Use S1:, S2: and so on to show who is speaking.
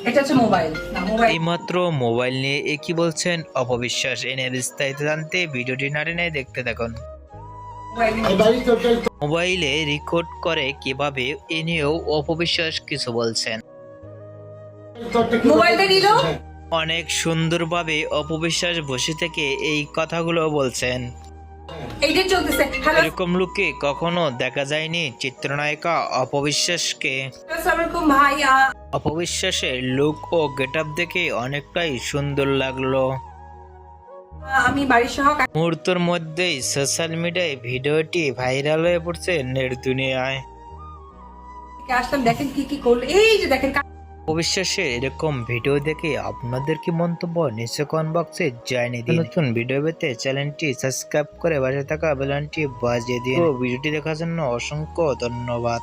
S1: এটা হচ্ছে মোবাইল না মোবাইল।
S2: এইমাত্র মোবাইল নিয়ে কি বলছেন অপবিশ্বাস, এনে বিস্তারিত জানতে ভিডিওটি না টেনে দেখতে থাকুন। মোবাইলে রেকর্ড করে কিভাবে এ নিয়েও অপবিশ্বাস কিছু বলছেন।
S1: মোবাইলটা নিল
S2: অনেক সুন্দরভাবে অপবিশ্বাস বসে থেকে এই কথাগুলো বলছেন।
S1: এইটা চলতেছে। হ্যালো
S2: এরকম লোককে কখনো দেখা যায়নি চিত্রনায়িকা অপবিশ্বাসকে।
S1: আসসালামু আলাইকুম ভাই।
S2: অপবিশ্বাসের লুক ও গেটআপ দেখে অনেকটাই সুন্দর লাগলো।
S1: আমি বাড়ির সহ
S2: মুহূর্তের মধ্যেই সোশ্যাল মিডিয়ায় ভিডিওটি ভাইরাল হয়ে পড়ছে নেট দুনিয়ায়।
S1: কাকে আসলাম, দেখেন কি কি করলো। এই যে দেখেন
S2: অপবিশ্বাসের এরকম ভিডিও দেখে আপনাদের কি মন্তব্য নিচে কমেন্ট বক্সে জানিয়ে দিন। নতুন ভিডিও পেতে চ্যানেলটি সাবস্ক্রাইব করে পাশে থাকা বেল আইকনটি বাজিয়ে দিন। ভিডিওটি দেখার জন্য অসংখ্য ধন্যবাদ।